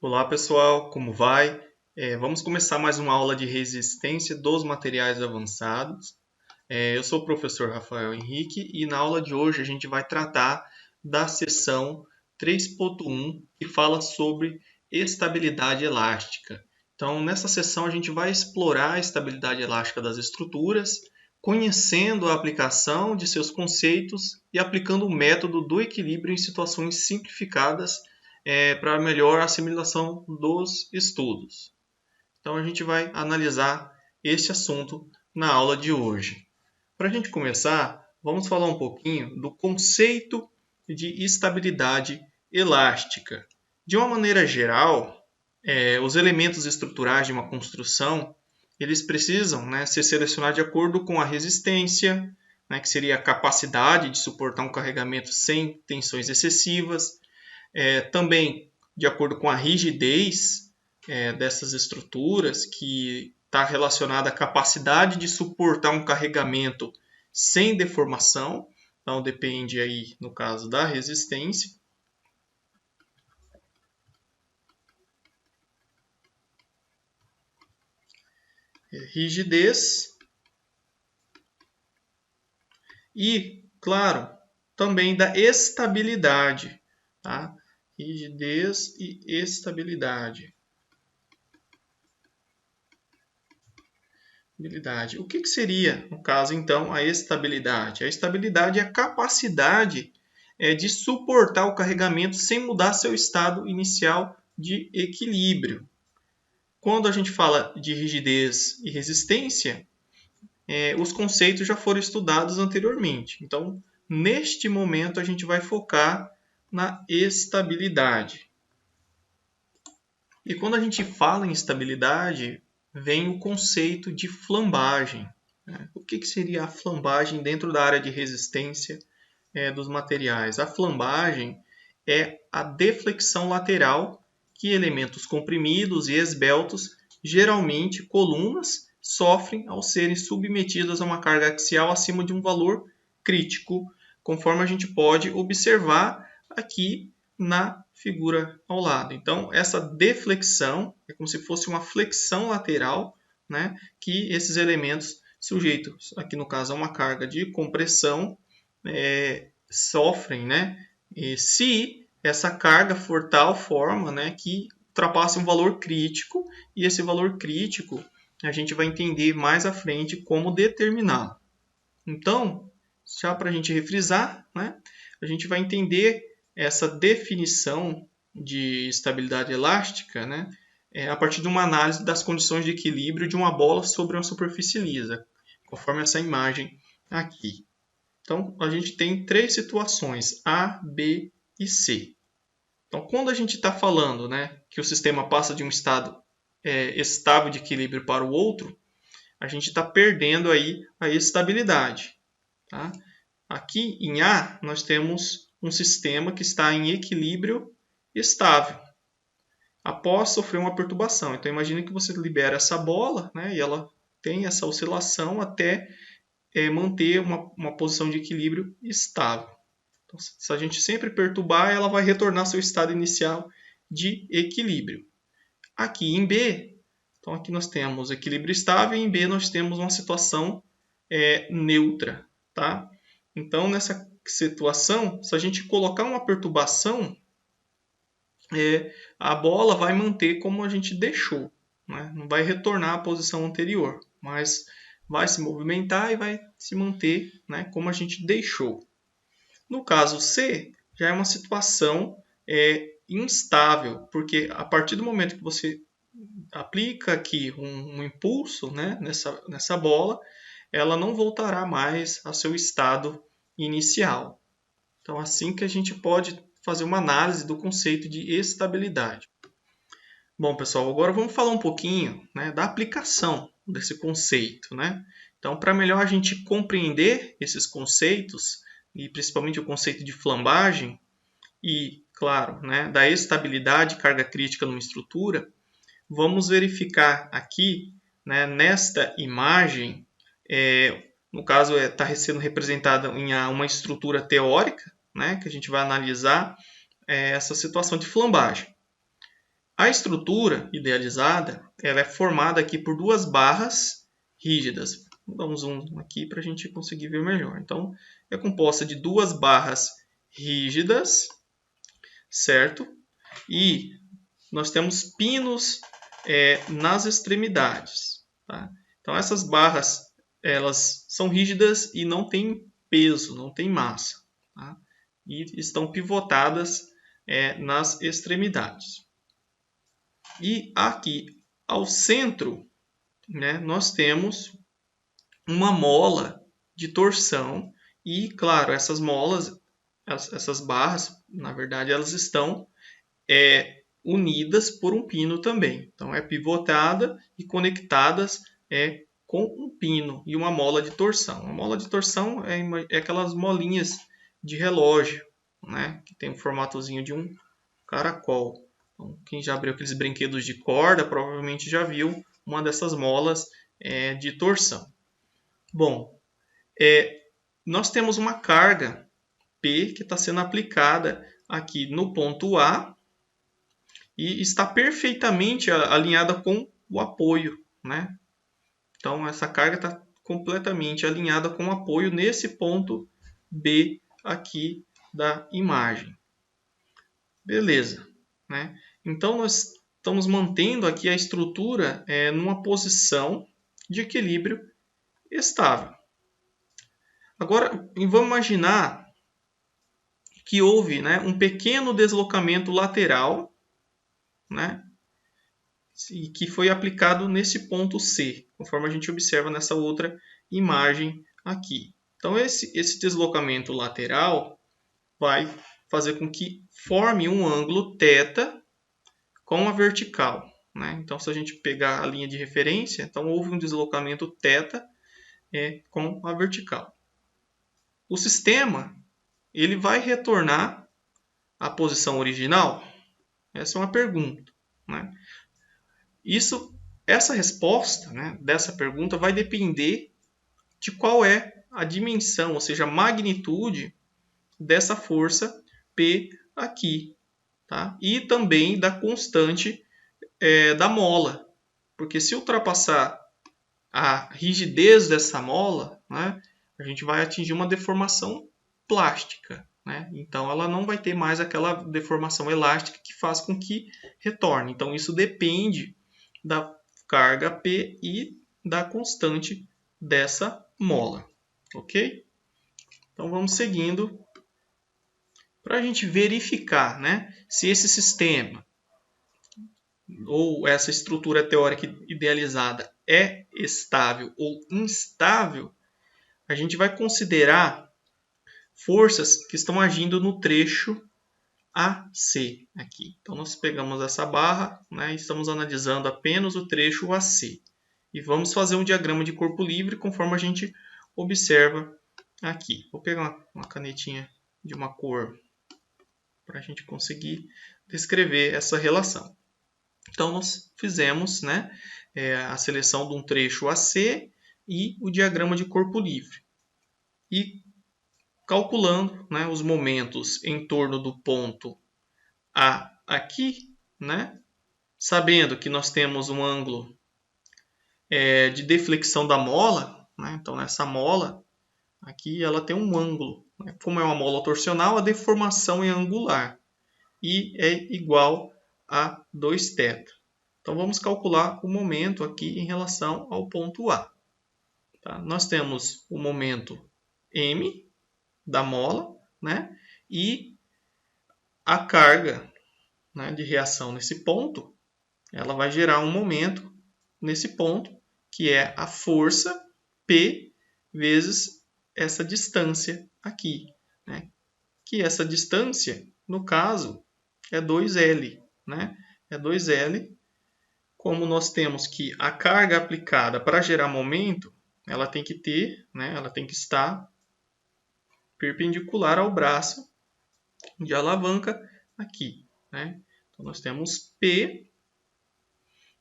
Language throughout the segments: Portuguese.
Olá pessoal, como vai? Vamos começar mais uma aula de resistência dos materiais avançados. Eu sou o professor Rafael Henrique e na aula de hoje a gente vai tratar da seção 3.1 que fala sobre estabilidade elástica. Então, nessa seção a gente vai explorar a estabilidade elástica das estruturas, conhecendo a aplicação de seus conceitos e aplicando o método do equilíbrio em situações simplificadas para melhor assimilação dos estudos. Então, a gente vai analisar este assunto na aula de hoje. Para a gente começar, vamos falar um pouquinho do conceito de estabilidade elástica. De uma maneira geral, os elementos estruturais de uma construção eles precisam ser selecionados de acordo com a resistência, que seria a capacidade de suportar um carregamento sem tensões excessivas, também de acordo com a rigidez dessas estruturas, que está relacionada à capacidade de suportar um carregamento sem deformação. Então, depende aí, no caso, da resistência. Rigidez. E, claro, também da estabilidade. Tá? Rigidez e estabilidade. O que seria, no caso, então, a estabilidade? A estabilidade é a capacidade de suportar o carregamento sem mudar seu estado inicial de equilíbrio. Quando a gente fala de rigidez e resistência, os conceitos já foram estudados anteriormente. Então, neste momento, a gente vai focar na estabilidade. E quando a gente fala em estabilidade, vem o conceito de flambagem. O que seria a flambagem dentro da área de resistência dos materiais? A flambagem é a deflexão lateral que elementos comprimidos e esbeltos, geralmente colunas, sofrem ao serem submetidas a uma carga axial acima de um valor crítico, conforme a gente pode observar aqui na figura ao lado. Então, essa deflexão é como se fosse uma flexão lateral, que esses elementos sujeitos, aqui no caso a uma carga de compressão, sofrem, e se essa carga for tal forma que ultrapasse um valor crítico, e esse valor crítico a gente vai entender mais à frente como determiná-lo. Então, já para a gente refrisar, a gente vai entender essa definição de estabilidade elástica a partir de uma análise das condições de equilíbrio de uma bola sobre uma superfície lisa, conforme essa imagem aqui. Então, a gente tem três situações, A, B e C. Então, quando a gente está falando que o sistema passa de um estado estável de equilíbrio para o outro, a gente está perdendo aí a estabilidade. Tá? Aqui em A, nós temos um sistema que está em equilíbrio estável, após sofrer uma perturbação. Então, imagine que você libera essa bola e ela tem essa oscilação até manter uma posição de equilíbrio estável. Então, se a gente sempre perturbar, ela vai retornar ao seu estado inicial de equilíbrio. Aqui em B, então aqui nós temos equilíbrio estável e em B nós temos uma situação neutra. Tá? Então, nessa situação, se a gente colocar uma perturbação, a bola vai manter como a gente deixou. Não vai retornar à posição anterior, mas vai se movimentar e vai se manter como a gente deixou. No caso C, já é uma situação instável, porque a partir do momento que você aplica aqui um impulso nessa bola, ela não voltará mais ao seu estado inicial. Então, assim que a gente pode fazer uma análise do conceito de estabilidade. Bom, pessoal, agora vamos falar um pouquinho da aplicação desse conceito. Então, para melhor a gente compreender esses conceitos, e principalmente o conceito de flambagem e, claro, da estabilidade e carga crítica numa estrutura, vamos verificar aqui, nesta imagem, no caso está sendo representada em uma estrutura teórica, que a gente vai analisar essa situação de flambagem. A estrutura idealizada ela é formada aqui por duas barras rígidas. Vou dar um zoom aqui para a gente conseguir ver melhor. Então, é composta de duas barras rígidas, certo? E nós temos pinos nas extremidades. Tá? Então, essas barras elas são rígidas e não têm peso, não têm massa. Tá? E estão pivotadas nas extremidades. E aqui ao centro, né, nós temos uma mola de torção e, claro, essas molas, essas barras, na verdade, elas estão unidas por um pino também. Então, é pivotada e conectadas com um pino e uma mola de torção. A mola de torção é aquelas molinhas de relógio, né, que tem um formatozinho de um caracol. Então, quem já abriu aqueles brinquedos de corda provavelmente já viu uma dessas molas de torção. Bom, nós temos uma carga P que está sendo aplicada aqui no ponto A e está perfeitamente alinhada com o apoio, né? Então, essa carga está completamente alinhada com o apoio nesse ponto B aqui da imagem. Beleza, né? Então, nós estamos mantendo aqui a estrutura numa posição de equilíbrio estável. Agora, vamos imaginar que houve, né, um pequeno deslocamento lateral, né, e que foi aplicado nesse ponto C, conforme a gente observa nessa outra imagem aqui. Então, esse deslocamento lateral vai fazer com que forme um ângulo θ com a vertical. Né? Então, se a gente pegar a linha de referência, então houve um deslocamento θ com a vertical. O sistema ele vai retornar à posição original? Essa é uma pergunta. Né? Essa resposta, né, dessa pergunta vai depender de qual é a dimensão, ou seja, a magnitude dessa força P aqui. Tá? E também da constante da mola. Porque se ultrapassar a rigidez dessa mola, né, a gente vai atingir uma deformação plástica. Né? Então, ela não vai ter mais aquela deformação elástica que faz com que retorne. Então, isso depende da carga P e da constante dessa mola. Ok? Então, vamos seguindo para a gente verificar, né, se esse sistema ou essa estrutura teórica idealizada é estável ou instável. A gente vai considerar forças que estão agindo no trecho AC aqui. Então, nós pegamos essa barra, né, e estamos analisando apenas o trecho AC. E vamos fazer um diagrama de corpo livre conforme a gente observa aqui. Vou pegar uma canetinha de uma cor para a gente conseguir descrever essa relação. Então, nós fizemos, né, a seleção de um trecho AC e o diagrama de corpo livre. E calculando, né, os momentos em torno do ponto A aqui, né, sabendo que nós temos um ângulo de deflexão da mola, né, então essa mola aqui ela tem um ângulo. Né, como é uma mola torsional, a deformação é angular e é igual a 2θ. Então, vamos calcular o momento aqui em relação ao ponto A. Tá? Nós temos o momento M da mola, né? E a carga, né, de reação nesse ponto, ela vai gerar um momento nesse ponto, que é a força P vezes essa distância aqui. Né? Que essa distância, no caso, é 2L. Né? É 2L. Como nós temos que a carga aplicada para gerar momento, ela tem que ter, né, ela tem que estar perpendicular ao braço de alavanca aqui. Né? Então, nós temos P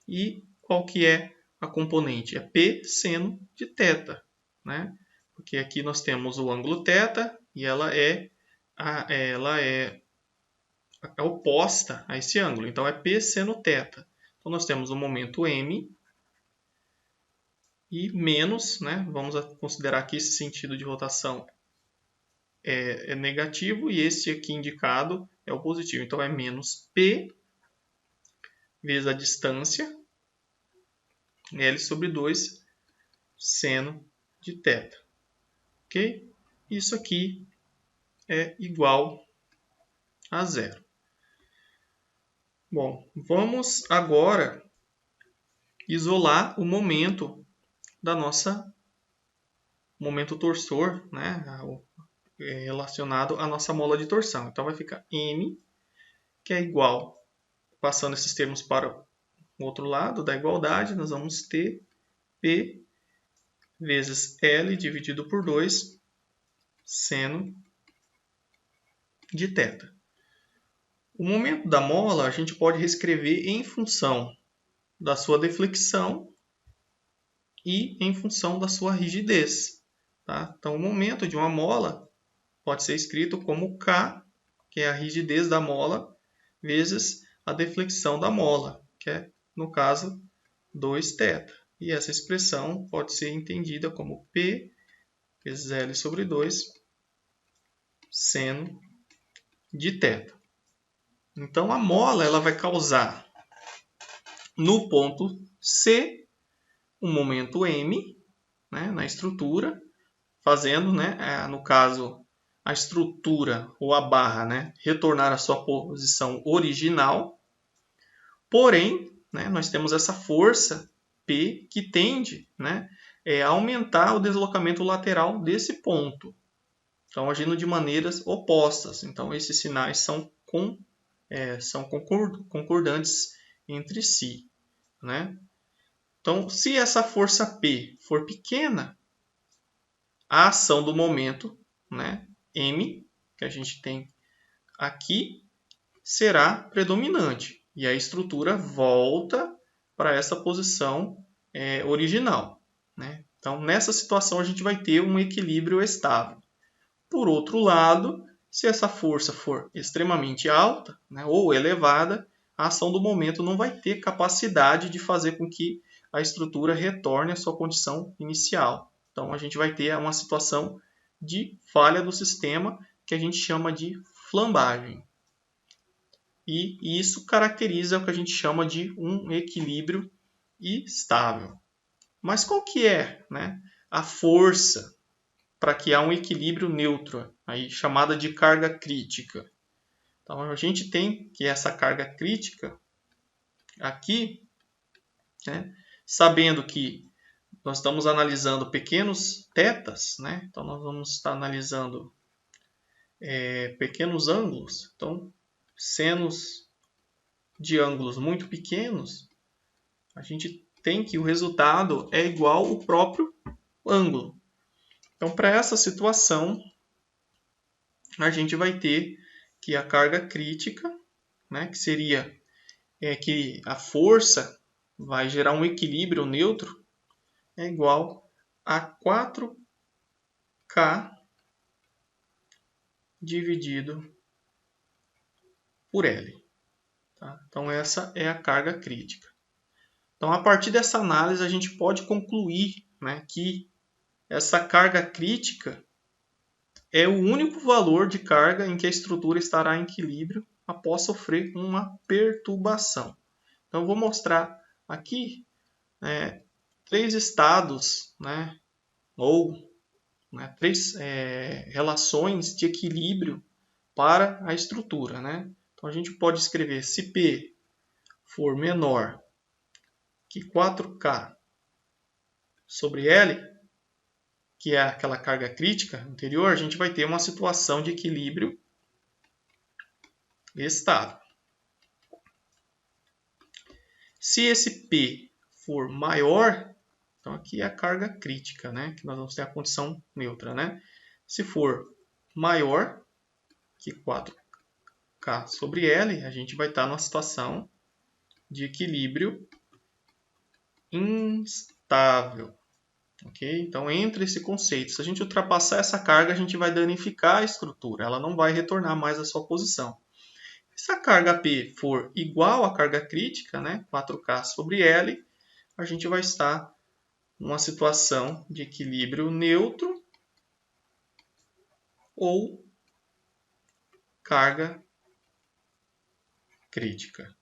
e qual que é a componente? É P seno de θ. Né? Porque aqui nós temos o ângulo θ e ela é é oposta a esse ângulo. Então, é P seno θ. Então, nós temos o momento M e menos, né? Vamos considerar que esse sentido de rotação é negativo e esse aqui indicado é o positivo. Então, é menos P vezes a distância, L sobre 2 seno de θ. Ok? Isso aqui é igual a zero. Bom, vamos agora isolar o momento da nossa momento torsor, né, relacionado à nossa mola de torção. Então vai ficar M, que é igual, passando esses termos para o outro lado da igualdade, nós vamos ter P vezes L dividido por 2 seno de θ. O momento da mola a gente pode reescrever em função da sua deflexão e em função da sua rigidez. Tá? Então, o momento de uma mola pode ser escrito como K, que é a rigidez da mola, vezes a deflexão da mola, que é, no caso, 2θ. E essa expressão pode ser entendida como P vezes L sobre 2 seno de θ. Então, a mola ela vai causar no ponto C um momento M, né, na estrutura, fazendo, né, no caso, a estrutura ou a barra, né, retornar à sua posição original. Porém, né, nós temos essa força P que tende, né, a aumentar o deslocamento lateral desse ponto. Então, agindo de maneiras opostas. Então, esses sinais são concordantes entre si, né? Então, se essa força P for pequena, a ação do momento, né, M, que a gente tem aqui, será predominante. E a estrutura volta para essa posição original. Né? Então, nessa situação, a gente vai ter um equilíbrio estável. Por outro lado, se essa força for extremamente alta, né, ou elevada, a ação do momento não vai ter capacidade de fazer com que a estrutura retorne à sua condição inicial. Então, a gente vai ter uma situação de falha do sistema que a gente chama de flambagem. E isso caracteriza o que a gente chama de um equilíbrio estável. Mas qual que é, né, a força para que há um equilíbrio neutro, aí chamada de carga crítica? Então, a gente tem que essa carga crítica aqui, né, sabendo que nós estamos analisando pequenos tetas, né? Então nós vamos estar analisando pequenos ângulos, então senos de ângulos muito pequenos, a gente tem que o resultado é igual ao próprio ângulo. Então, para essa situação, a gente vai ter que a carga crítica, né, que seria que a força vai gerar um equilíbrio neutro, é igual a 4K dividido por L. Tá? Então, essa é a carga crítica. Então, a partir dessa análise, a gente pode concluir, né, que essa carga crítica é o único valor de carga em que a estrutura estará em equilíbrio após sofrer uma perturbação. Então, eu vou mostrar aqui 3 estados, né, ou 3 relações de equilíbrio para a estrutura. Né? Então, a gente pode escrever se P for menor que 4K sobre L, que é aquela carga crítica anterior, a gente vai ter uma situação de equilíbrio estável. Se esse P for maior, então aqui é a carga crítica, né? Que nós vamos ter a condição neutra, né? Se for maior que 4K sobre L, a gente vai estar numa situação de equilíbrio instável. Okay? Então, entre esse conceito, se a gente ultrapassar essa carga, a gente vai danificar a estrutura, ela não vai retornar mais à sua posição. Se a carga P for igual à carga crítica, né, 4K sobre L, a gente vai estar numa situação de equilíbrio neutro ou carga crítica.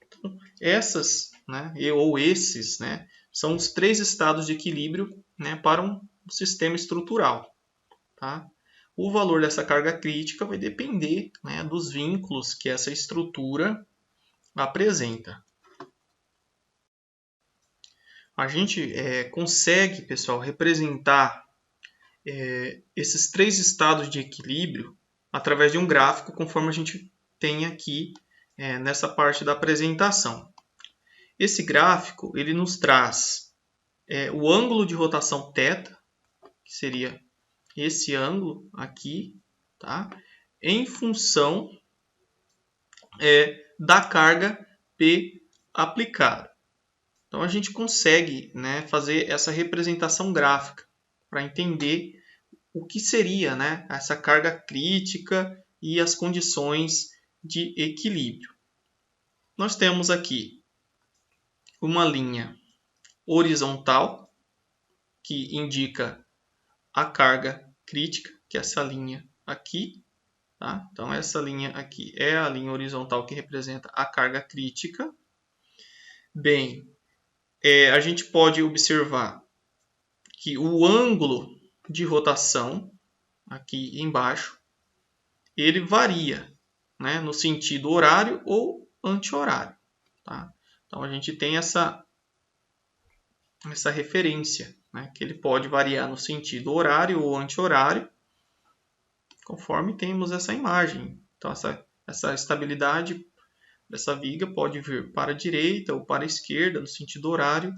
Então, essas, né, ou esses, né, são os 3 estados de equilíbrio, né, para um sistema estrutural. Tá? O valor dessa carga crítica vai depender, né, dos vínculos que essa estrutura apresenta. A gente consegue, pessoal, representar esses 3 estados de equilíbrio através de um gráfico, conforme a gente tem aqui nessa parte da apresentação. Esse gráfico ele nos traz o ângulo de rotação θ, que seria esse ângulo aqui, tá? Em função da carga P aplicada. Então a gente consegue, né, fazer essa representação gráfica para entender o que seria, né, essa carga crítica e as condições de equilíbrio. Nós temos aqui uma linha horizontal que indica a carga crítica, que é essa linha aqui. Tá? Então essa linha aqui é a linha horizontal que representa a carga crítica. Bem, a gente pode observar que o ângulo de rotação aqui embaixo ele varia, né, no sentido horário ou anti-horário. Tá? Então a gente tem essa referência, né, que ele pode variar no sentido horário ou anti-horário, conforme temos essa imagem. Então essa estabilidade dessa viga pode vir para a direita ou para a esquerda, no sentido horário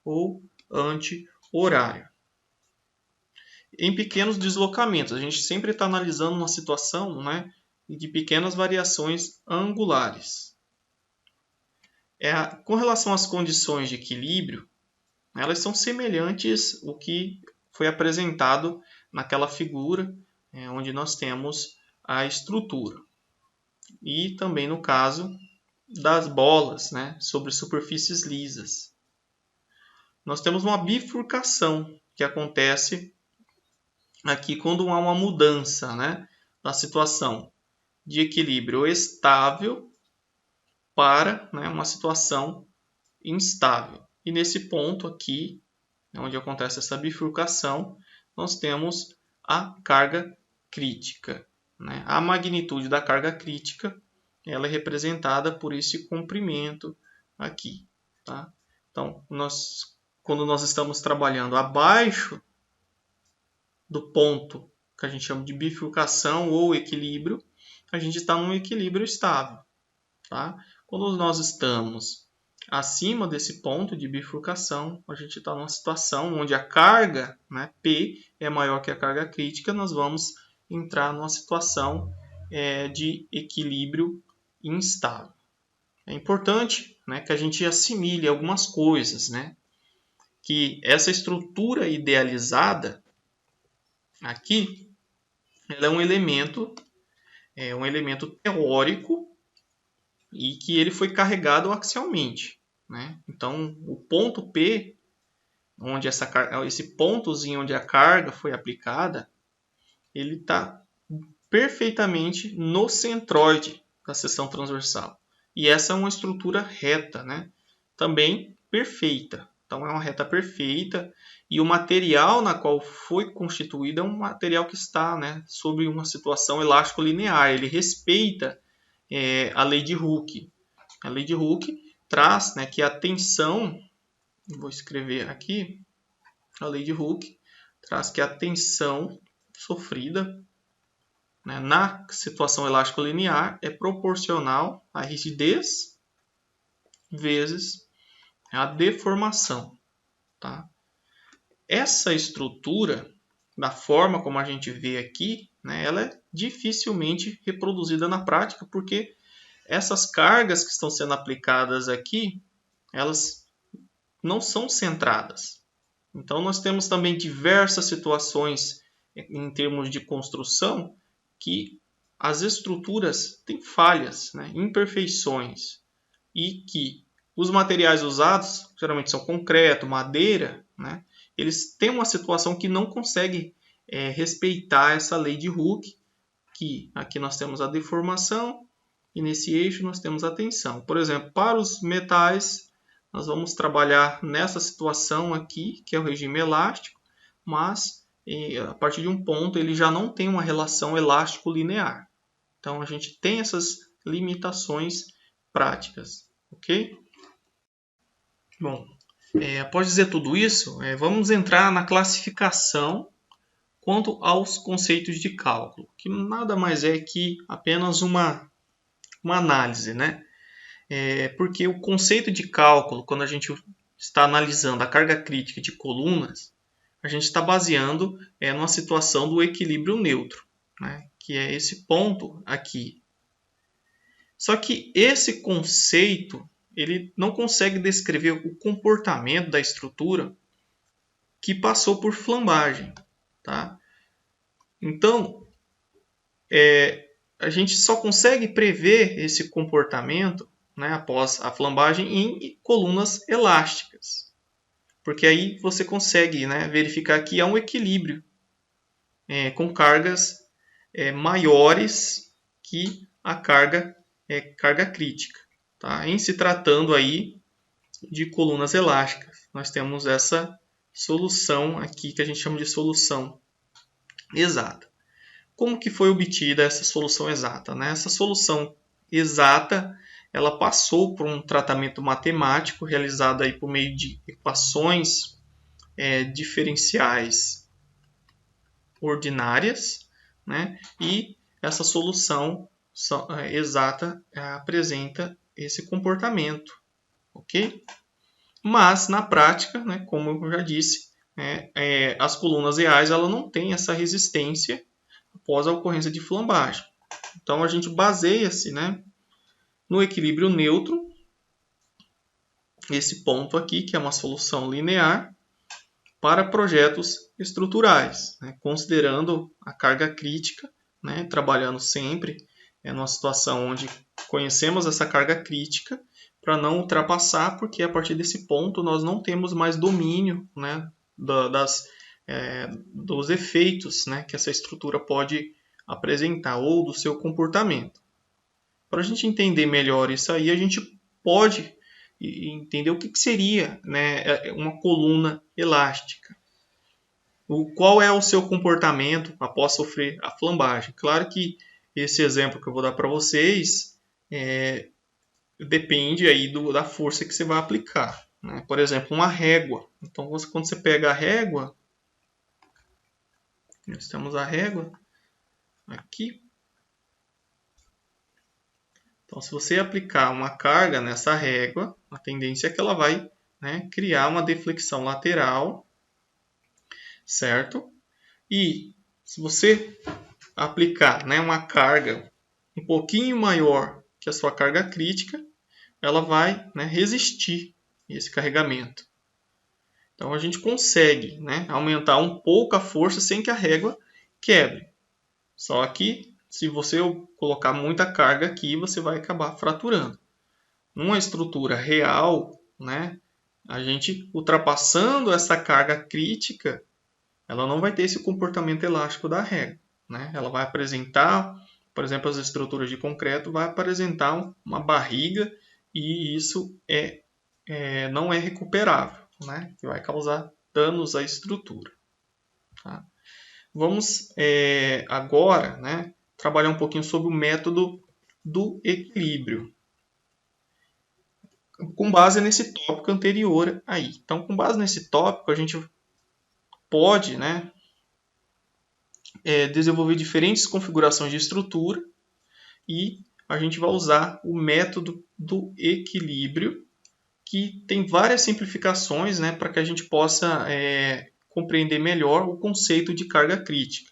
ou anti-horário. Em pequenos deslocamentos, a gente sempre está analisando uma situação, né, de pequenas variações angulares. Com relação às condições de equilíbrio, elas são semelhantes ao que foi apresentado naquela figura onde nós temos a estrutura. E também no caso das bolas, né, sobre superfícies lisas. Nós temos uma bifurcação que acontece aqui quando há uma mudança, né, na situação de equilíbrio estável para, né, uma situação instável. E nesse ponto aqui, onde acontece essa bifurcação, nós temos a carga crítica. Né? A magnitude da carga crítica ela é representada por esse comprimento aqui. Tá? Então, quando nós estamos trabalhando abaixo do ponto que a gente chama de bifurcação ou equilíbrio, a gente está num equilíbrio estável. Tá? Quando nós estamos acima desse ponto de bifurcação, a gente está numa situação onde a carga, né, P, é maior que a carga crítica, nós vamos entrar numa situação de equilíbrio instável. É importante, né, que a gente assimile algumas coisas, né? Que essa estrutura idealizada aqui ela é um elemento teórico e que ele foi carregado axialmente. Né? Então, o ponto P, onde esse pontozinho onde a carga foi aplicada, ele está perfeitamente no centroide da seção transversal. E essa é uma estrutura reta, né? Também perfeita. Então, é uma reta perfeita e o material na qual foi constituído é um material que está, né, sob uma situação elástico linear. Ele respeita a lei de Hooke. A lei de Hooke traz, né, que a tensão, vou escrever aqui, a lei de Hooke traz que a tensão sofrida, né, na situação elástico linear é proporcional à rigidez vezes a deformação. Tá? Essa estrutura, da forma como a gente vê aqui, né, ela é dificilmente reproduzida na prática, porque essas cargas que estão sendo aplicadas aqui, elas não são centradas. Então, nós temos também diversas situações em termos de construção que as estruturas têm falhas, né, imperfeições, e que os materiais usados, geralmente são concreto, madeira, né, eles têm uma situação que não consegue respeitar essa lei de Hooke, que aqui nós temos a deformação e nesse eixo nós temos a tensão. Por exemplo, para os metais, nós vamos trabalhar nessa situação aqui, que é o regime elástico, mas a partir de um ponto ele já não tem uma relação elástico-linear. Então a gente tem essas limitações práticas, ok? Bom, após dizer tudo isso, vamos entrar na classificação quanto aos conceitos de cálculo, que nada mais é que apenas uma análise, né? Porque o conceito de cálculo, quando a gente está analisando a carga crítica de colunas, a gente está baseando numa situação do equilíbrio neutro, né? Que é esse ponto aqui. Só que esse conceito ele não consegue descrever o comportamento da estrutura que passou por flambagem. Tá? Então, a gente só consegue prever esse comportamento, né, após a flambagem em colunas elásticas. Porque aí você consegue, né, verificar que há um equilíbrio com cargas maiores que a carga crítica. Tá? Em se tratando aí de colunas elásticas, nós temos essa solução aqui que a gente chama de solução exata. Como que foi obtida essa solução exata? Né? Essa solução exata ela passou por um tratamento matemático realizado aí por meio de equações diferenciais ordinárias, né? E essa solução exata apresenta esse comportamento, ok? Mas na prática, né, como eu já disse, as colunas reais ela não têm essa resistência após a ocorrência de flambagem. Então a gente baseia-se, né, no equilíbrio neutro, esse ponto aqui que é uma solução linear para projetos estruturais, né, considerando a carga crítica, né, trabalhando sempre numa situação onde conhecemos essa carga crítica para não ultrapassar, porque a partir desse ponto nós não temos mais domínio, né, dos efeitos, né, que essa estrutura pode apresentar ou do seu comportamento. Para a gente entender melhor isso aí, a gente pode entender o que seria, né, uma coluna elástica. Qual é o seu comportamento após sofrer a flambagem? Claro que esse exemplo que eu vou dar para vocês depende aí da força que você vai aplicar. Né? Por exemplo, uma régua. Então, quando você pega a régua, nós temos a régua aqui. Então, se você aplicar uma carga nessa régua, a tendência é que ela vai, né, criar uma deflexão lateral, certo? E se você aplicar, né, uma carga um pouquinho maior que a sua carga crítica, ela vai, né, resistir esse carregamento. Então a gente consegue, né, aumentar um pouco a força sem que a régua quebre. Só que se você colocar muita carga aqui, você vai acabar fraturando. Numa estrutura real, né, a gente ultrapassando essa carga crítica, ela não vai ter esse comportamento elástico da régua. Né? Ela vai apresentar, por exemplo, as estruturas de concreto, vai apresentar uma barriga e isso não é recuperável, né? Que vai causar danos à estrutura. Tá? Vamos agora, né, trabalhar um pouquinho sobre o método do equilíbrio, com base nesse tópico anterior aí. Então, com base nesse tópico, a gente pode, né, desenvolver diferentes configurações de estrutura e a gente vai usar o método do equilíbrio, que tem várias simplificações, né, para que a gente possa compreender melhor o conceito de carga crítica.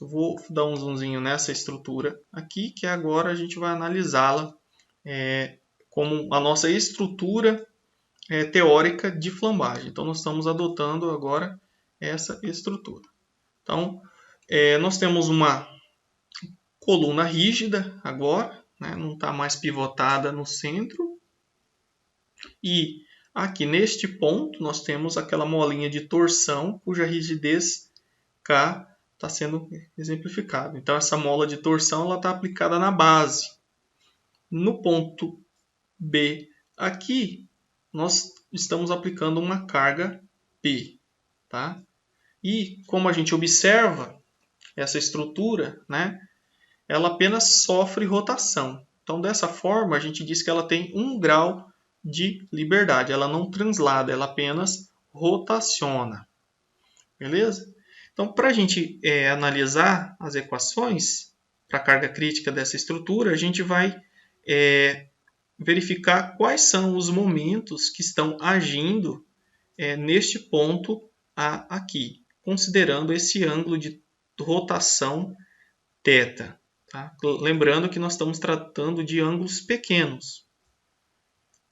Eu vou dar um zoomzinho nessa estrutura aqui, que agora a gente vai analisá-la como a nossa estrutura teórica de flambagem. Então, nós estamos adotando agora essa estrutura. Então, nós temos uma coluna rígida agora, né? Não está mais pivotada no centro. E aqui neste ponto nós temos aquela molinha de torção cuja rigidez K está sendo exemplificada. Então essa mola de torção está aplicada na base. No ponto B aqui nós estamos aplicando uma carga P. Tá? E como a gente observa essa estrutura, né, ela apenas sofre rotação. Então dessa forma a gente diz que ela tem 1 grau de liberdade. Ela não translada, ela apenas rotaciona. Beleza? Então, para a gente analisar as equações para a carga crítica dessa estrutura, a gente vai verificar quais são os momentos que estão agindo neste ponto A aqui, considerando esse ângulo de rotação θ. Tá? Lembrando que nós estamos tratando de ângulos pequenos.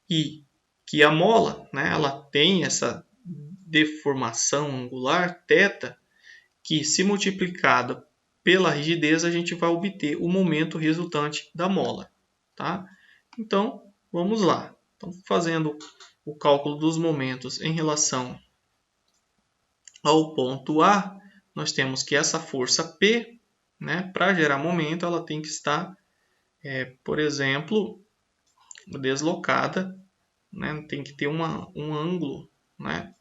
E que a mola, né, ela tem essa deformação angular θ, que se multiplicada pela rigidez, a gente vai obter o momento resultante da mola. Tá? Então, vamos lá. Então, fazendo o cálculo dos momentos em relação ao ponto A, nós temos que essa força P, né, para gerar momento, ela tem que estar, por exemplo, deslocada, né, tem que ter um ângulo, né,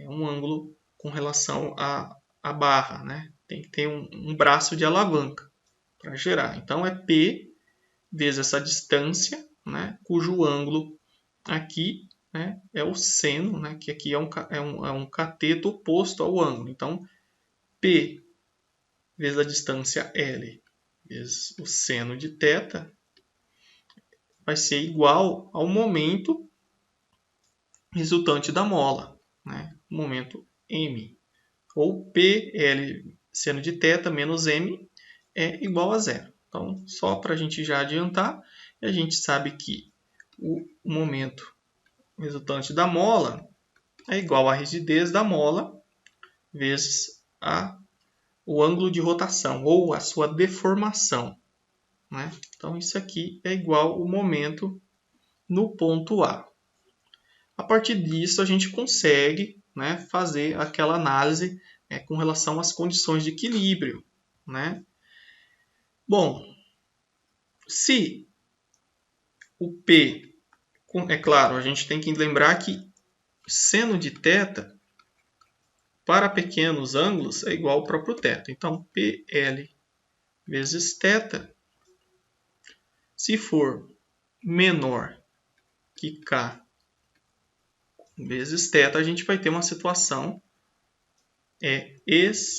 um ângulo com relação à barra, né, tem que ter um braço de alavanca para gerar. Então é P vezes essa distância, né, cujo ângulo aqui, né, é o seno, né, que aqui é um cateto oposto ao ângulo. Então P vezes a distância L vezes o seno de θ vai ser igual ao momento resultante da mola, né? O momento M. Ou PL seno de θ menos M é igual a zero. Então, só para a gente já adiantar, a gente sabe que o momento resultante da mola é igual à rigidez da mola vezes o ângulo de rotação, ou a sua deformação. Né? Então, isso aqui é igual ao momento no ponto A. A partir disso, a gente consegue, né, fazer aquela análise com relação às condições de equilíbrio. Né? Bom, se o P, é claro, a gente tem que lembrar que seno de θ para pequenos ângulos é igual ao próprio θ. Então, PL vezes θ, se for menor que K vezes θ, a gente vai ter uma situação estável.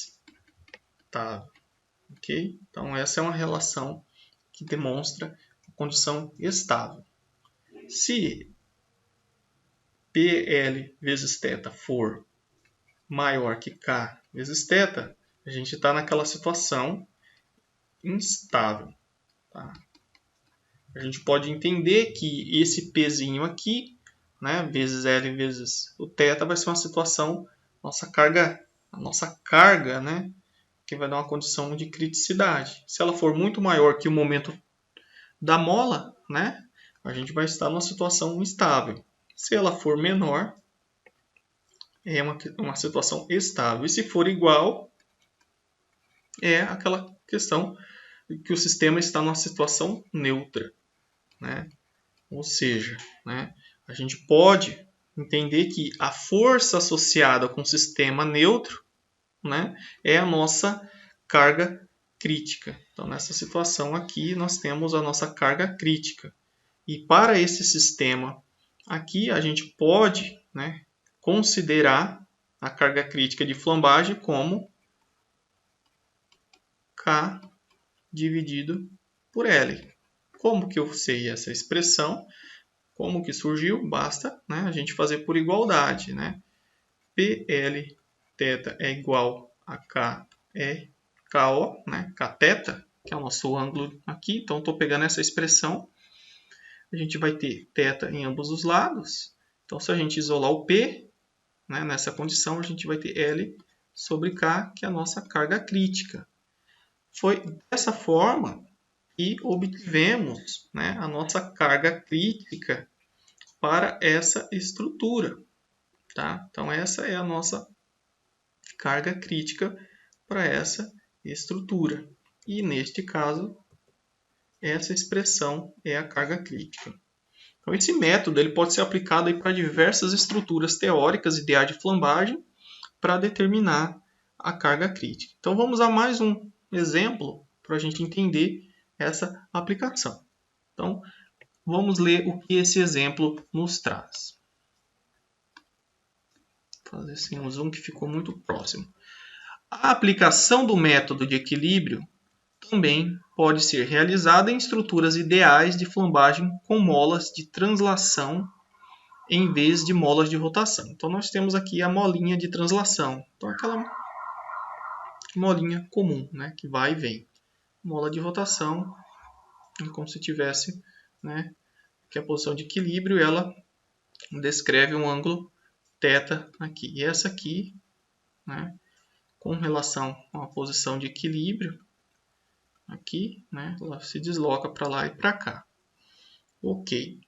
Okay? Então, essa é uma relação que demonstra a condição estável. Se PL vezes θ for maior que K vezes θ, a gente está naquela situação instável. Tá? A gente pode entender que esse Pzinho aqui, né, vezes L vezes o θ, vai ser uma situação, a nossa carga, né, que vai dar uma condição de criticidade. Se ela for muito maior que o momento da mola, né, a gente vai estar numa situação instável. Se ela for menor, é uma situação estável. E se for igual, é aquela questão que o sistema está numa situação neutra. Né? Ou seja, né, a gente pode entender que a força associada com o sistema neutro, né, é a nossa carga crítica. Então, nessa situação aqui, nós temos a nossa carga crítica. E para esse sistema aqui, a gente pode, né, considerar a carga crítica de flambagem como K dividido por L. Como que eu sei essa expressão? Como que surgiu? Basta, né, a gente fazer por igualdade. Né? PL θ é igual a K KO, né? Kθ, que é o nosso ângulo aqui. Então, estou pegando essa expressão. A gente vai ter θ em ambos os lados. Então, se a gente isolar o P, né, nessa condição, a gente vai ter L sobre K, que é a nossa carga crítica. Foi dessa forma e obtivemos, né, a nossa carga crítica para essa estrutura. Tá? Então, essa é a nossa carga crítica para essa estrutura. E, neste caso, essa expressão é a carga crítica. Então, esse método ele pode ser aplicado para diversas estruturas teóricas e de flambagem para determinar a carga crítica. Então, vamos a mais um exemplo para a gente entender essa aplicação. Então, vamos ler o que esse exemplo nos traz. Vou fazer assim um zoom que ficou muito próximo. A aplicação do método de equilíbrio também pode ser realizada em estruturas ideais de flambagem com molas de translação em vez de molas de rotação. Então, nós temos aqui a molinha de translação. Então, aquela molinha comum, né, que vai e vem. Mola de rotação, é como se tivesse, né, que a posição de equilíbrio, ela descreve um ângulo θ aqui. E essa aqui, né, com relação a uma posição de equilíbrio, aqui, né, ela se desloca para lá e para cá. Ok.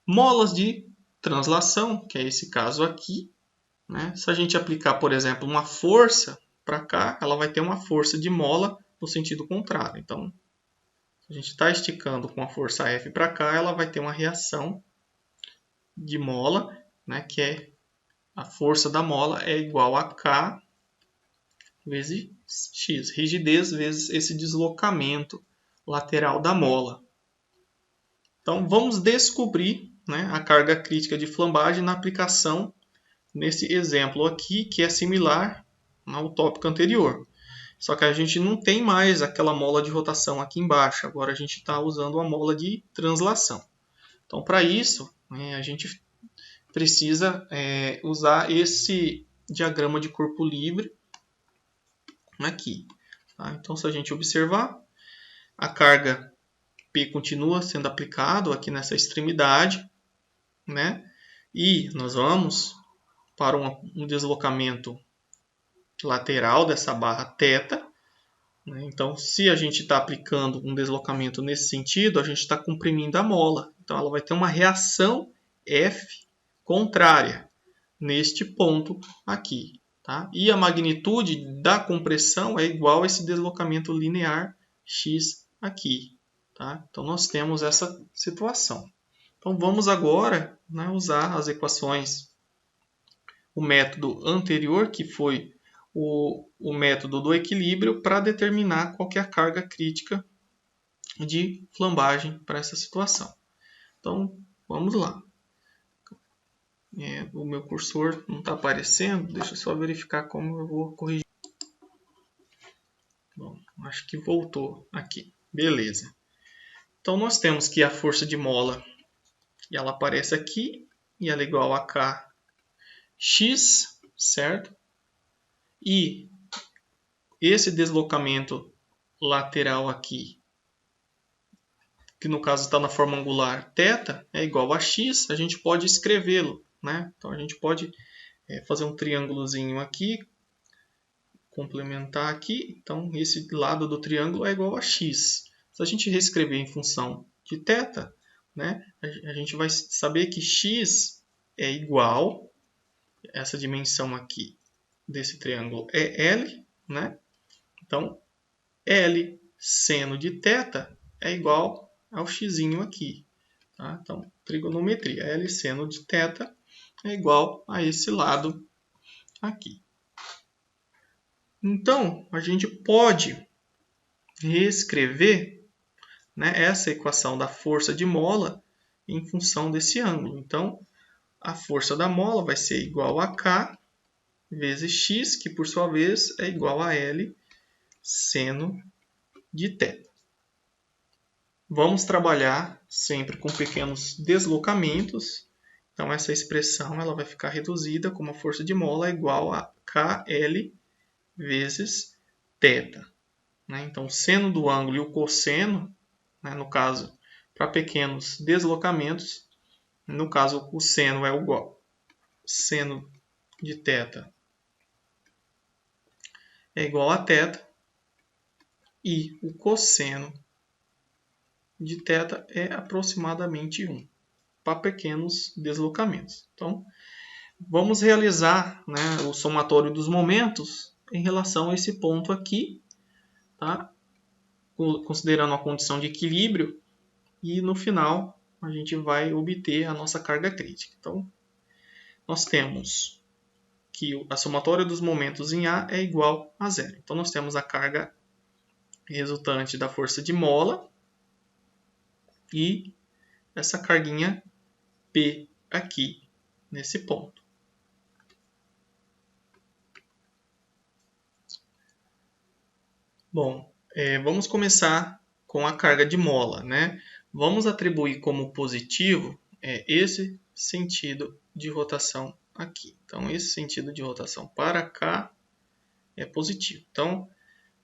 Molas de translação, que é esse caso aqui, né, se a gente aplicar, por exemplo, uma força para cá, ela vai ter uma força de mola no sentido contrário. Então, se a gente está esticando com a força F para cá, ela vai ter uma reação de mola, né, que é a força da mola é igual a K vezes X. Rigidez vezes esse deslocamento lateral da mola. Então, vamos descobrir, né, a carga crítica de flambagem na aplicação nesse exemplo aqui, que é similar ao tópico anterior. Só que a gente não tem mais aquela mola de rotação aqui embaixo. Agora a gente está usando a mola de translação. Então, para isso, né, a gente precisa usar esse diagrama de corpo livre aqui. Tá? Então, se a gente observar, a carga P continua sendo aplicado aqui nessa extremidade, né? E nós vamos para um deslocamento lateral dessa barra θ. Né? Então, se a gente está aplicando um deslocamento nesse sentido, a gente está comprimindo a mola. Então, ela vai ter uma reação F contrária neste ponto aqui. Tá? E a magnitude da compressão é igual a esse deslocamento linear x aqui. Tá? Então, nós temos essa situação. Então, vamos agora, né, usar as equações, o método anterior, que foi o método do equilíbrio, para determinar qual que é a carga crítica de flambagem para essa situação. Então, vamos lá. O meu cursor não está aparecendo, deixa eu só verificar como eu vou corrigir. Bom, acho que voltou aqui. Beleza. Então, nós temos que a força de mola, ela aparece aqui, e ela é igual a Kx, certo? E esse deslocamento lateral aqui, que no caso está na forma angular θ, é igual a x, a gente pode escrevê-lo, né? Então, a gente pode fazer um triângulozinho aqui, complementar aqui. Então, esse lado do triângulo é igual a x. Se a gente reescrever em função de θ, né, a gente vai saber que x é igual, essa dimensão aqui desse triângulo é L, né? Então, L seno de θ é igual ao x aqui. Tá? Então, trigonometria, L seno de θ é igual a esse lado aqui. Então, a gente pode reescrever, né, essa equação da força de mola em função desse ângulo. Então, a força da mola vai ser igual a K vezes x, que por sua vez é igual a L seno de θ. Vamos trabalhar sempre com pequenos deslocamentos. Então, essa expressão ela vai ficar reduzida como a força de mola é igual a KL vezes θ. Então, o seno do ângulo e o cosseno, né, no caso, para pequenos deslocamentos, no caso, o seno é igual seno de θ é igual a θ, e o cosseno de θ é aproximadamente 1, para pequenos deslocamentos. Então, vamos realizar, né, o somatório dos momentos em relação a esse ponto aqui, tá? Considerando a condição de equilíbrio, e no final a gente vai obter a nossa carga crítica. Então, nós temos que a somatória dos momentos em A é igual a zero. Então, nós temos a carga resultante da força de mola e essa carguinha P aqui, nesse ponto. Bom, vamos começar com a carga de mola, né? Vamos atribuir como positivo esse sentido de rotação aqui. Então, esse sentido de rotação para cá é positivo. Então,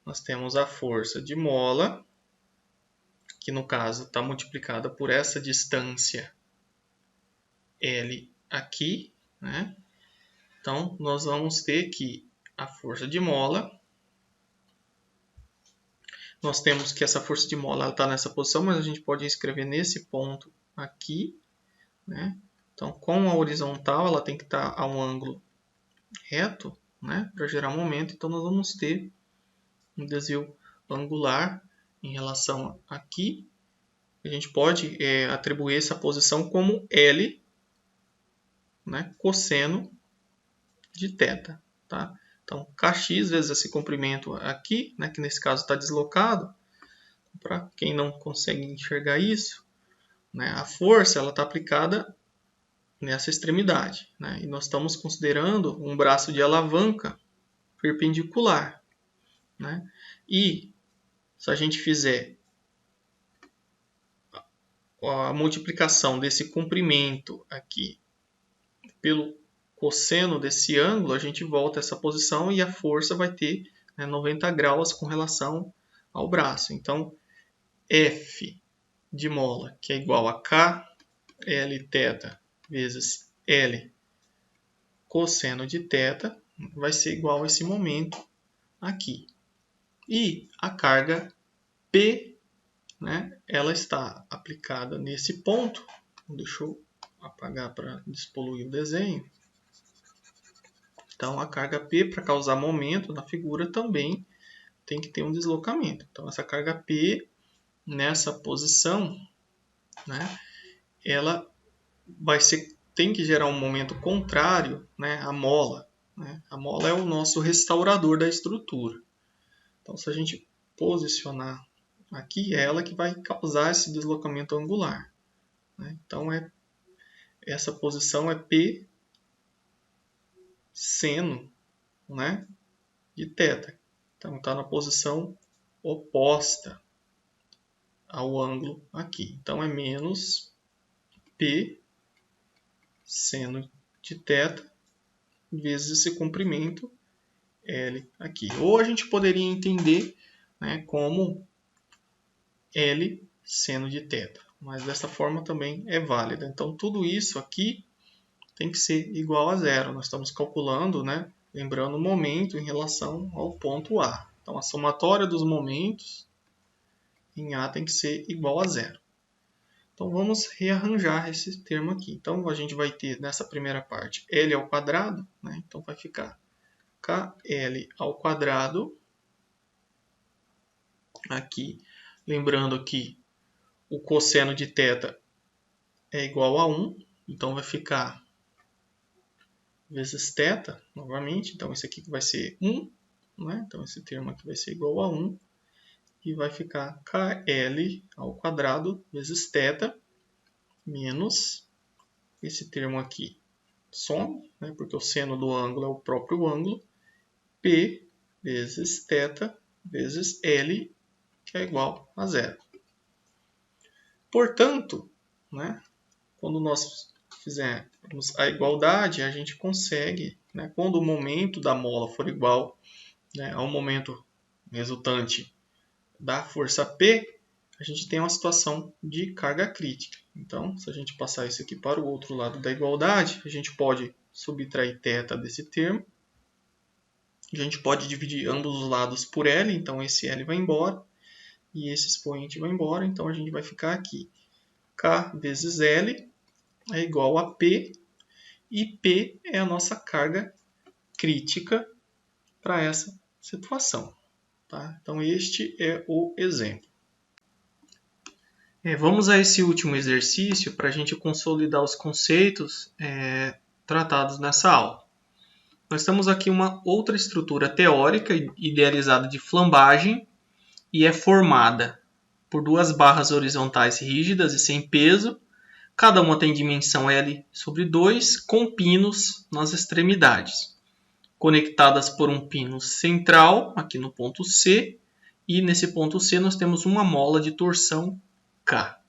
nós temos a força de mola, que no caso está multiplicada por essa distância L aqui, né? Então, nós vamos ter que a força de mola, nós temos que essa força de mola está nessa posição, mas a gente pode escrever nesse ponto aqui, né? Então, com a horizontal, ela tem que estar a um ângulo reto, né, para gerar momento. Então, nós vamos ter um desvio angular em relação aqui. A gente pode atribuir essa posição como L, né, cosseno de θ. Tá? Então, Kx vezes esse comprimento aqui, né, que nesse caso está deslocado. Para quem não consegue enxergar isso, né, a força está aplicada nessa extremidade. Né, e nós estamos considerando um braço de alavanca perpendicular. Né, e se a gente fizer a multiplicação desse comprimento aqui pelo cosseno desse ângulo, a gente volta a essa posição e a força vai ter 90 graus com relação ao braço. Então, F de mola, que é igual a K Lθ vezes L cosseno de θ, vai ser igual a esse momento aqui. E a carga P, né, ela está aplicada nesse ponto. Deixa eu apagar para despoluir o desenho. Então, a carga P, para causar momento na figura, também tem que ter um deslocamento. Então, essa carga P, nessa posição, né, ela tem que gerar um momento contrário, né, à mola. Né? A mola é o nosso restaurador da estrutura. Então, se a gente posicionar aqui, é ela que vai causar esse deslocamento angular. Né? Então, essa posição é P seno, né, de θ. Então, está na posição oposta ao ângulo aqui. Então, é menos P seno de θ vezes esse comprimento L aqui. Ou a gente poderia entender, né, como L seno de θ. Mas dessa forma também é válida. Então, tudo isso aqui tem que ser igual a zero. Nós estamos calculando, né, lembrando o momento em relação ao ponto A. Então, a somatória dos momentos em A tem que ser igual a zero. Então, vamos rearranjar esse termo aqui. Então, a gente vai ter nessa primeira parte L ao quadrado, né? Então, vai ficar KL ao quadrado. Aqui, lembrando que o cosseno de θ é igual a 1. Então, vai ficar vezes θ, novamente. Então, esse aqui vai ser 1. Né? Então, esse termo aqui vai ser igual a 1. E vai ficar KL ao quadrado vezes θ menos esse termo aqui some, né, porque o seno do ângulo é o próprio ângulo, P vezes θ vezes L, que é igual a zero. Portanto, né, quando nós fizermos a igualdade, a gente consegue, né, quando o momento da mola for igual, né, ao momento resultante da força P, a gente tem uma situação de carga crítica. Então, se a gente passar isso aqui para o outro lado da igualdade, a gente pode subtrair θ desse termo. A gente pode dividir ambos os lados por L, então esse L vai embora. e esse expoente vai embora, então a gente vai ficar aqui. K vezes L é igual a P, e P é a nossa carga crítica para essa situação. Tá? Então, este é o exemplo. Vamos a esse último exercício para a gente consolidar os conceitos tratados nessa aula. Nós temos aqui uma outra estrutura teórica idealizada de flambagem e é formada por duas barras horizontais rígidas e sem peso. Cada uma tem dimensão L/2 com pinos nas extremidades, conectadas por um pino central aqui no ponto C, e nesse ponto C nós temos uma mola de torção K.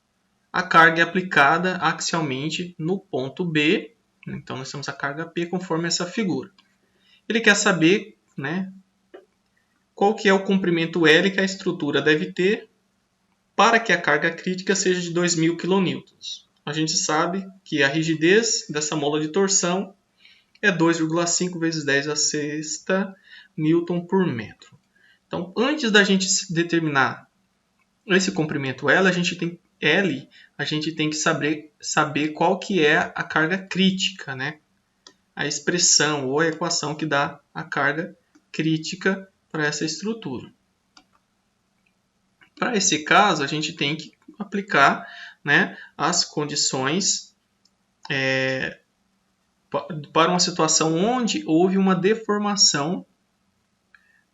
A carga é aplicada axialmente no ponto B, então nós temos a carga P conforme essa figura. Ele quer saber, né, qual que é o comprimento L que a estrutura deve ter para que a carga crítica seja de 2.000 kN. A gente sabe que a rigidez dessa mola de torção é 2,5 vezes 10 a sexta Newton por metro. Então, antes da gente determinar esse comprimento L, a gente tem que saber qual que é a carga crítica, né? A expressão ou a equação que dá a carga crítica para essa estrutura. Para esse caso, a gente tem que aplicar, né, as condições para uma situação onde houve uma deformação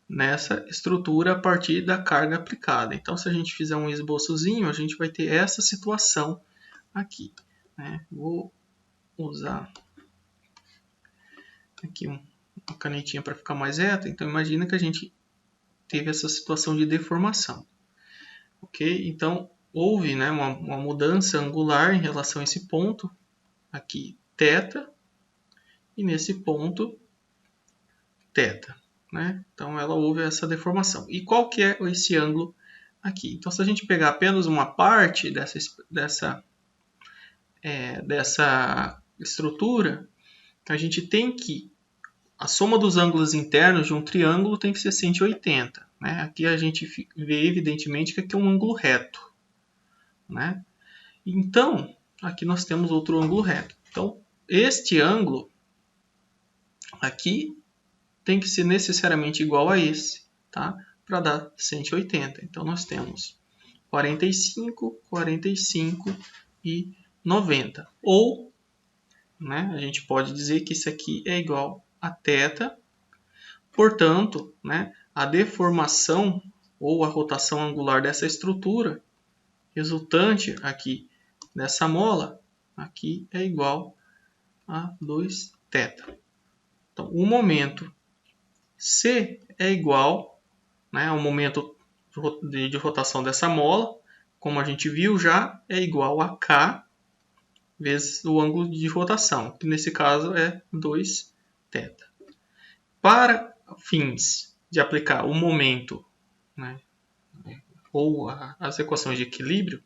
nessa estrutura a partir da carga aplicada. Então, se a gente fizer um esboçozinho, a gente vai ter essa situação aqui, né? Vou usar aqui uma canetinha para ficar mais reta. Então, imagina que a gente teve essa situação de deformação. Ok? Então, houve, né, uma mudança angular em relação a esse ponto aqui, θ, e nesse ponto, θ. Né? Então, houve essa deformação. E qual que é esse ângulo aqui? Então, se a gente pegar apenas uma parte dessa estrutura, a gente tem que a soma dos ângulos internos de um triângulo tem que ser 180. Né? Aqui a gente vê evidentemente que aqui é um ângulo reto. Né? Então, aqui nós temos outro ângulo reto. Então, este ângulo aqui tem que ser necessariamente igual a esse, tá? Para dar 180. Então, nós temos 45, 45 e 90. Ou, né, a gente pode dizer que isso aqui é igual a θ. Portanto, né, a deformação ou a rotação angular dessa estrutura resultante aqui dessa mola, aqui é igual a 2θ. Então, o momento C é igual, né, ao momento de rotação dessa mola, como a gente viu já, é igual a K vezes o ângulo de rotação, que nesse caso é 2θ. Para fins de aplicar o momento, né, ou as equações de equilíbrio,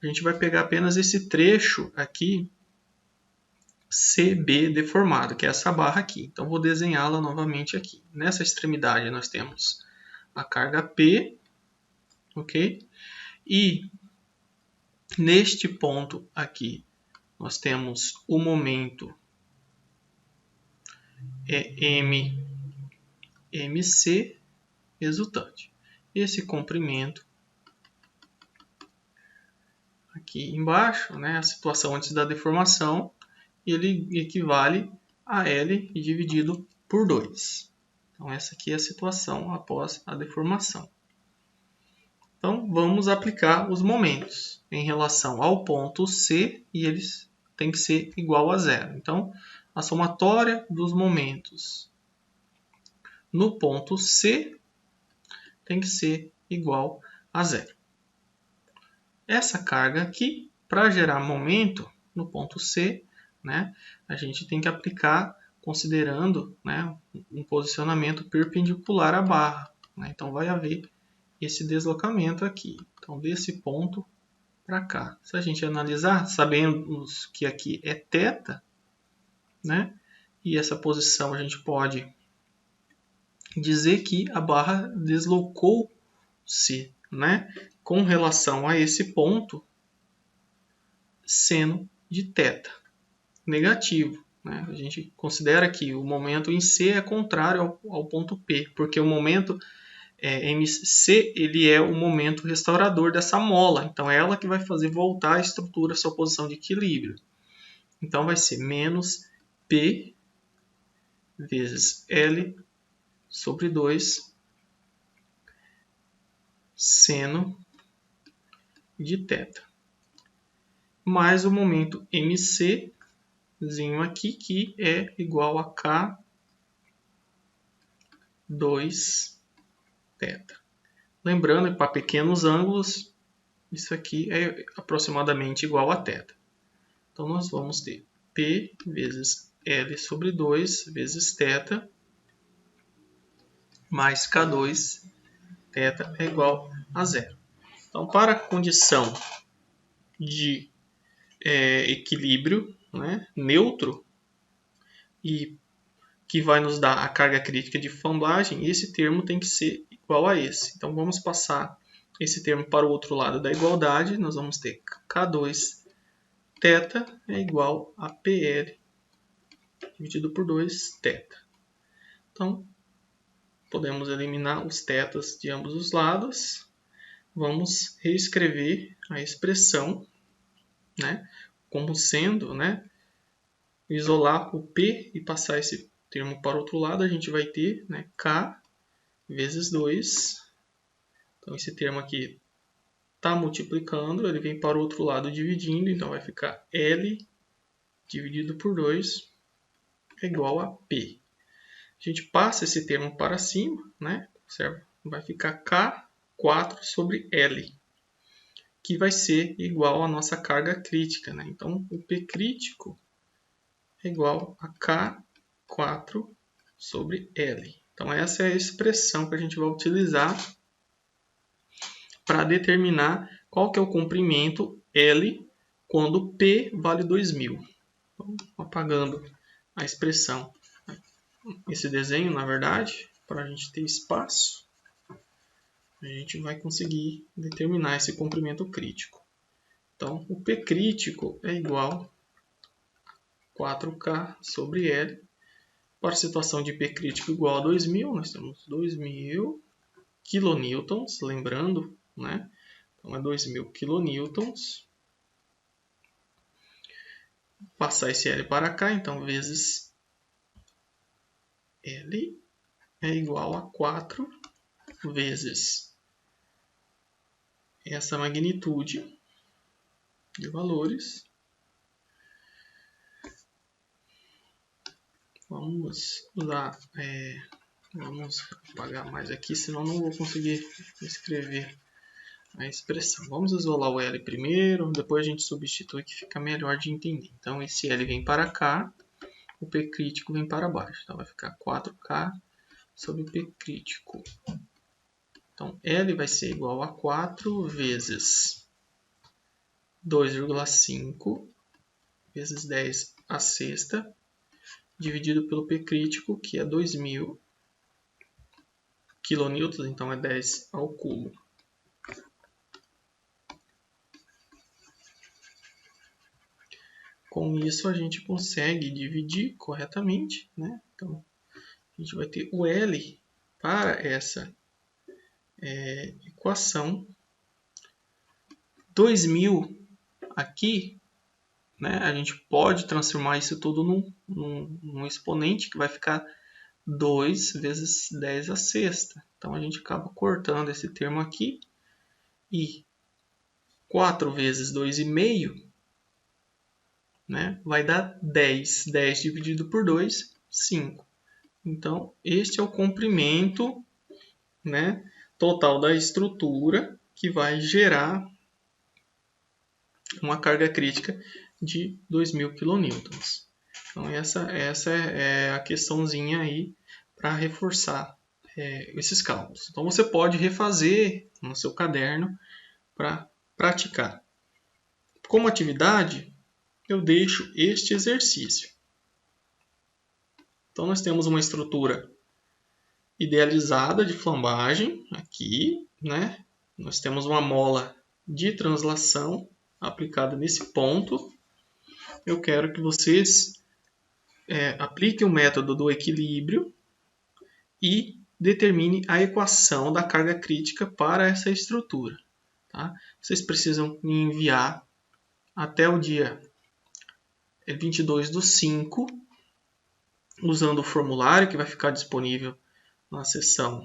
a gente vai pegar apenas esse trecho aqui, CB deformado, que é essa barra aqui. Então, vou desenhá-la novamente aqui. Nessa extremidade, nós temos a carga P, ok? E neste ponto aqui, nós temos o momento MC resultante. Esse comprimento aqui embaixo, né, a situação antes da deformação, ele equivale a L dividido por 2. Então, essa aqui é a situação após a deformação. Então, vamos aplicar os momentos em relação ao ponto C e eles têm que ser igual a zero. Então, a somatória dos momentos no ponto C tem que ser igual a zero. Essa carga aqui, para gerar momento no ponto C, né, a gente tem que aplicar considerando, né, um posicionamento perpendicular à barra. Né? Então, vai haver esse deslocamento aqui. Então, desse ponto para cá. Se a gente analisar, sabemos que aqui é θ, né, e essa posição a gente pode dizer que a barra deslocou-se, né, com relação a esse ponto, seno de θ negativo. Né? A gente considera que o momento em C é contrário ao ponto P, porque o momento MC ele é o momento restaurador dessa mola. Então, é ela que vai fazer voltar a estrutura à sua posição de equilíbrio. Então, vai ser menos P vezes L sobre 2 seno de θ. Mais o momento MC aqui, que é igual a K2 θ. Lembrando que para pequenos ângulos, isso aqui é aproximadamente igual a θ. Então, nós vamos ter P vezes L sobre 2 vezes θ mais K2 θ é igual a zero. Então, para a condição de equilíbrio, né, neutro, e que vai nos dar a carga crítica de flambagem, esse termo tem que ser igual a esse. Então, vamos passar esse termo para o outro lado da igualdade. Nós vamos ter K2 θ é igual a PL dividido por 2 θ. Então, podemos eliminar os θs de ambos os lados. Vamos reescrever a expressão, né, como sendo, né, isolar o P e passar esse termo para o outro lado, a gente vai ter, né, K vezes 2. Então, esse termo aqui está multiplicando, ele vem para o outro lado dividindo, então vai ficar L dividido por 2 é igual a P. A gente passa esse termo para cima, né? Observa, vai ficar K4 sobre L, que vai ser igual à nossa carga crítica, né? Então, o P crítico é igual a K4 sobre L. Então, essa é a expressão que a gente vai utilizar para determinar qual que é o comprimento L quando P vale 2000. Então, apagando a expressão, esse desenho, na verdade, para a gente ter espaço, a gente vai conseguir determinar esse comprimento crítico. Então, o P crítico é igual a 4K sobre L. Para a situação de P crítico igual a 2000, nós temos 2000 kilonewtons, lembrando, né? Então, é 2000 kilonewtons. Passar esse L para cá, então, vezes L é igual a 4 vezes essa magnitude de valores. Vamos usar, vamos apagar mais aqui, senão não vou conseguir escrever a expressão. Vamos isolar o L primeiro, depois a gente substitui que fica melhor de entender. Então, esse L vem para cá, o P crítico vem para baixo. Então, vai ficar 4K sobre o P crítico. Então, L vai ser igual a 4 vezes 2,5 vezes 10 a sexta, dividido pelo P crítico, que é 2000 kilonewtons, então é 10 ao cubo. Com isso, a gente consegue dividir corretamente, né? Então, a gente vai ter o L para essa equação. 2000 aqui, né? A gente pode transformar isso tudo num exponente que vai ficar 2 vezes 10 a sexta. Então, a gente acaba cortando esse termo aqui. E 4 vezes 2,5, né, vai dar 10. 10 dividido por 2, 5. Então, este é o comprimento, né, total da estrutura que vai gerar uma carga crítica de 2000 kN. Então, essa é a questãozinha aí para reforçar esses cálculos. Então, você pode refazer no seu caderno para praticar. Como atividade, eu deixo este exercício. Então, nós temos uma estrutura idealizada de flambagem aqui, né? Nós temos uma mola de translação aplicada nesse ponto. Eu quero que vocês apliquem o método do equilíbrio e determine a equação da carga crítica para essa estrutura. Tá? Vocês precisam me enviar até o dia 22/5, usando o formulário que vai ficar disponível na seção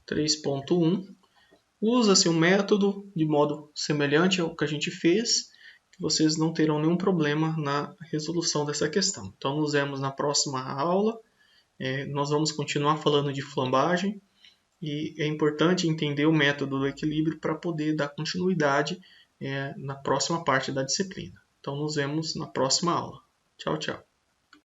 3.1. Usa-se um método de modo semelhante ao que a gente fez, que vocês não terão nenhum problema na resolução dessa questão. Então, nos vemos na próxima aula. Nós vamos continuar falando de flambagem e é importante entender o método do equilíbrio para poder dar continuidade na próxima parte da disciplina. Então, nos vemos na próxima aula. Tchau, tchau.